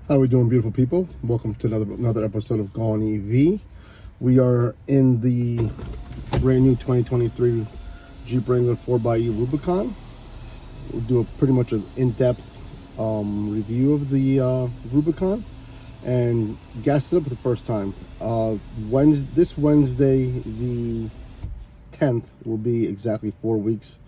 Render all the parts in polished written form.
How are we doing, beautiful people? Welcome to another episode of Gone EV. We are in the brand new 2023 Jeep Wrangler 4xe Rubicon. We'll do pretty much an in-depth review of the Rubicon and gas it up for the first time. This Wednesday, the 10th, will be exactly 4 weeks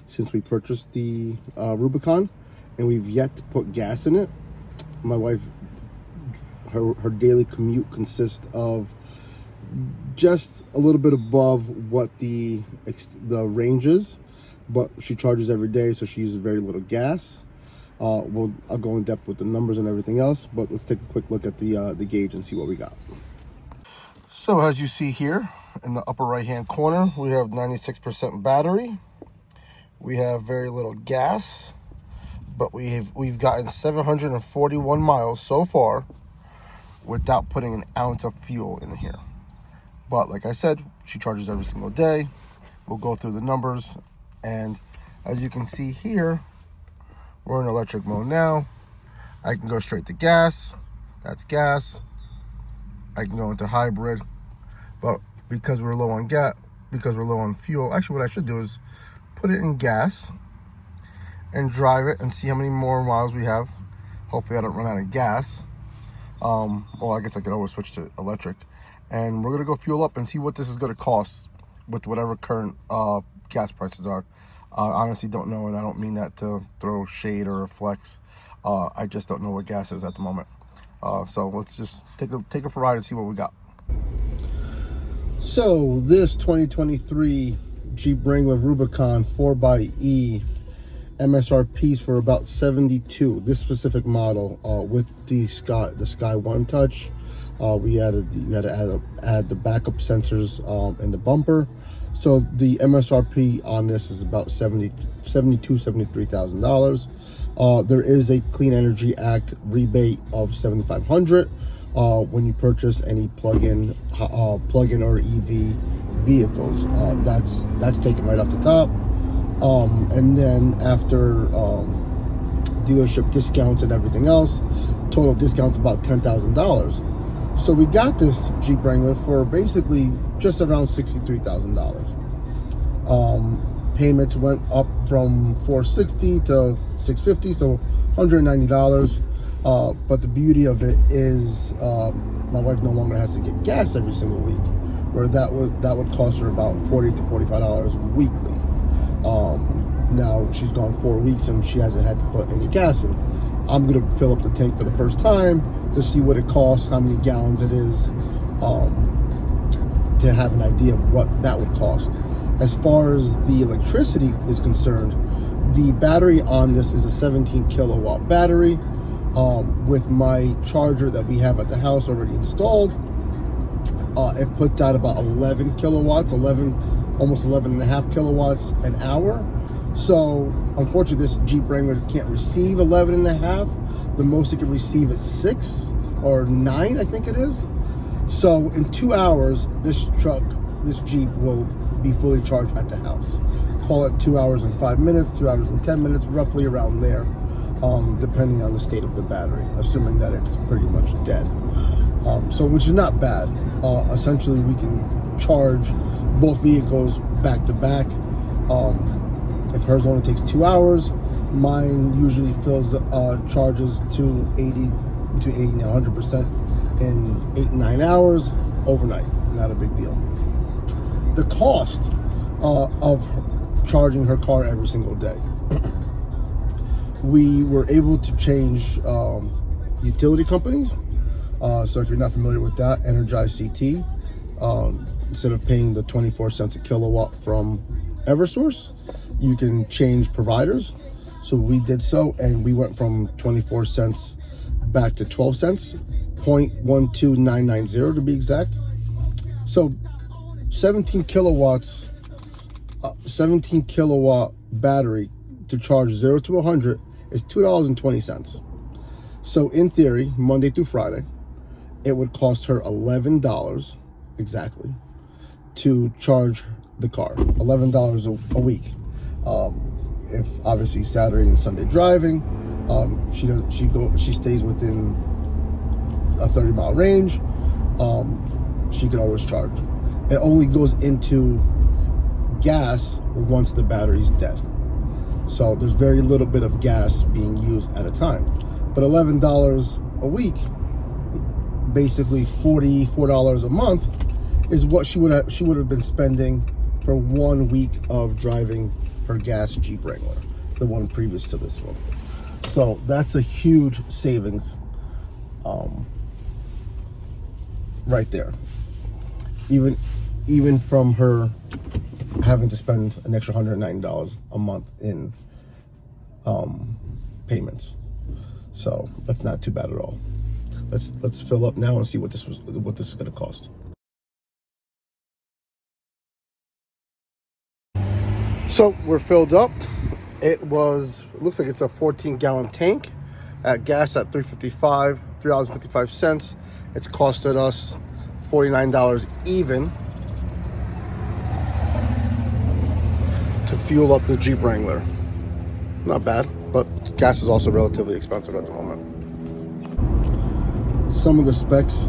since we purchased the Rubicon, and we've yet to put gas in it. My wife, her daily commute consists of just a little bit above what the range is, but she charges every day, so she uses very little gas. I'll go in depth with the numbers and everything else, but let's take a quick look at the gauge and see what we got. So as you see here in the upper right hand corner, we have 96% battery. We have very little gas, but we've gotten 741 miles so far without putting an ounce of fuel in here. But like I said, she charges every single day. We'll go through the numbers, and as you can see here, we're in electric mode now. I can go straight to gas. That's gas. I can go into hybrid, but because we're low on fuel, actually what I should do is put it in gas and drive it and see how many more miles we have. Hopefully I don't run out of gas. Well, I guess I could always switch to electric. And we're gonna go fuel up and see what this is gonna cost with whatever current gas prices are. I honestly don't know, and I don't mean that to throw shade or a flex. I just don't know what gas is at the moment. So let's just take a ride and see what we got. So this 2023 Jeep Wrangler Rubicon 4xe MSRP's for about 72. This specific model with the Sky One Touch. We had to add the backup sensors in the bumper. So the MSRP on this is about $73,000. There is a Clean Energy Act rebate of $7,500 when you purchase any plug-in or EV vehicles. That's taken right off the top. And then after dealership discounts and everything else, total discounts about $10,000. So we got this Jeep Wrangler for basically just around $63,000. Payments went up from $460 to $650, so $190. But the beauty of it is my wife no longer has to get gas every single week, where that would cost her about $40 to $45 weekly. Now she's gone 4 weeks and she hasn't had to put any gas in. I'm gonna fill up the tank for the first time to see what it costs, how many gallons it is, to have an idea of what that would cost. As far as the electricity is concerned, the battery on this is a 17 kilowatt battery. With my charger that we have at the house already installed, it puts out about 11 kilowatts, almost 11 and a half kilowatts an hour. So unfortunately this Jeep Wrangler can't receive 11 and a half. The most it can receive is 6 or 9, I think it is. So in 2 hours, this Jeep will be fully charged at the house. Call it 2 hours and 5 minutes, 2 hours and 10 minutes, roughly around there, depending on the state of the battery, assuming that it's pretty much dead. So which is not bad. Essentially we can charge both vehicles back to back. If hers only takes 2 hours, mine usually charges to between 80 and 100% in 8 and 9 hours overnight. Not a big deal. The cost of charging her car every single day. We were able to change utility companies. So if you're not familiar with that, Energize CT, instead of paying the 24 cents a kilowatt from Eversource, you can change providers. So we did so, and we went from 24 cents back to 12 cents, 0.12990 to be exact. So 17 kilowatt battery to charge 0 to 100 is $2.20. So in theory, Monday through Friday, it would cost her $11 exactly to charge the car. $11 a week. If obviously Saturday and Sunday driving, she stays within a 30-mile range, she can always charge. It only goes into gas once the battery's dead. So there's very little bit of gas being used at a time. But $11 a week, basically $44 a month, is what she would have been spending for 1 week of driving her gas Jeep Wrangler, the one previous to this one. So that's a huge savings right there. Even from her having to spend an extra $109 a month in payments. So that's not too bad at all. Let's fill up now and see what this is going to cost. So we're filled up. It looks like it's a 14-gallon tank at gas at $3.55. It's costed us $49 even to fuel up the Jeep Wrangler. Not bad, but gas is also relatively expensive at the moment. Some of the specs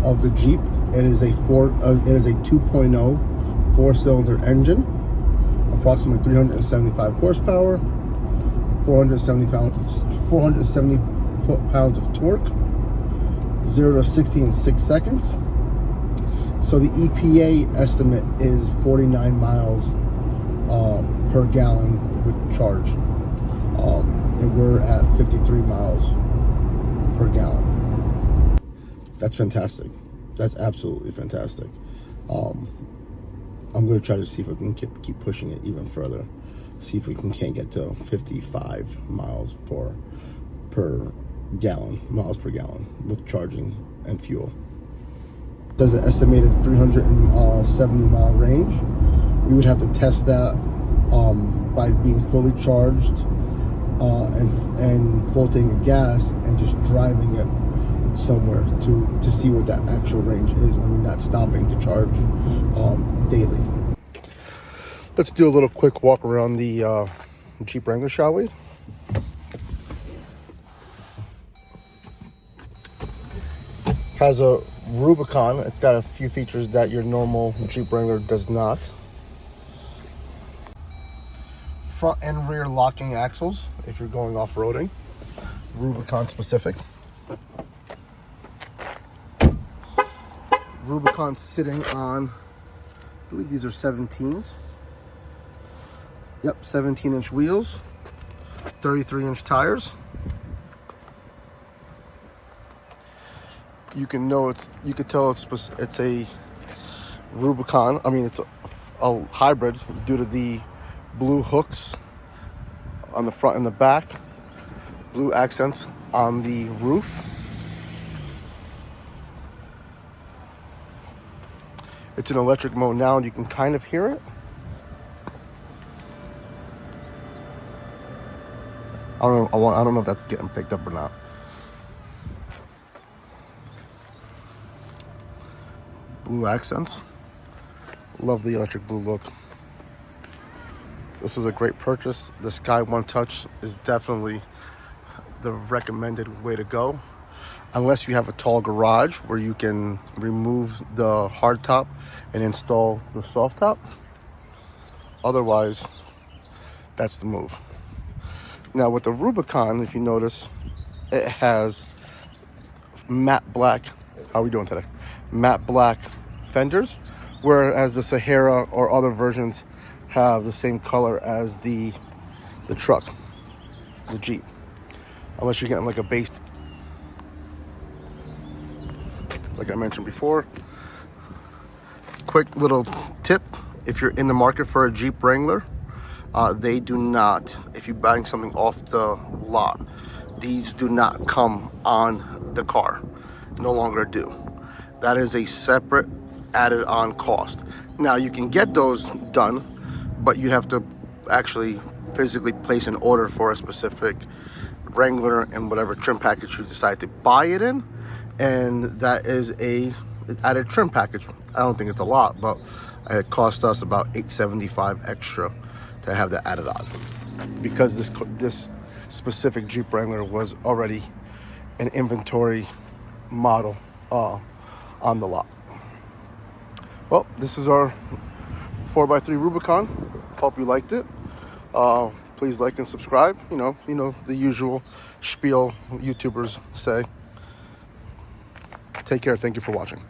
of the Jeep: it is a 2.0 4-cylinder engine, approximately 375 horsepower, 470 foot-pounds of torque, 0 to 60 in 6 seconds. So the EPA estimate is 49 miles per gallon with charge, and we're at 53 miles per gallon. That's fantastic. That's absolutely fantastic. I'm going to try to see if we can keep pushing it even further. See if we can't get to 55 miles per gallon with charging and fuel. Does an estimated 370 mile range. We would have to test that by being fully charged and full tank of gas and just driving it somewhere to see what that actual range is when you're not stopping to charge daily. Let's do a little quick walk around the Jeep Wrangler, shall we? Has a Rubicon. It's got a few features that your normal Jeep Wrangler does not. Front and rear locking axles if you're going off-roading. Rubicon specific. Rubicon sitting on, I believe these are 17s. Yep, 17-inch wheels, 33-inch tires. You can tell it's a Rubicon. I mean, it's a hybrid due to the blue hooks on the front and the back, blue accents on the roof. It's in electric mode now, and you can kind of hear it. I don't know if that's getting picked up or not. Blue accents. Love the electric blue look. This is a great purchase. The Sky One Touch is definitely the recommended way to go. Unless you have a tall garage where you can remove the hard top and install the soft top. Otherwise, that's the move. Now with the Rubicon, if you notice, it has matte black, how are we doing today? Matte black fenders, whereas the Sahara or other versions have the same color as the truck, the Jeep. Unless you're getting like a base, like I mentioned before. Quick little tip, if you're in the market for a Jeep Wrangler, they do not, if you're buying something off the lot, these do not come on the car, no longer do. That is a separate added on cost. Now you can get those done, but you have to actually physically place an order for a specific Wrangler and whatever trim package you decide to buy it in, and that is a added trim package. I don't think it's a lot, but it cost us about $875 extra to have that added on, because this specific Jeep Wrangler was already in inventory model on the lot. Well, this is our 4x3 Rubicon. Hope you liked it. Please like and subscribe. You know the usual spiel YouTubers say. Take care. Thank you for watching.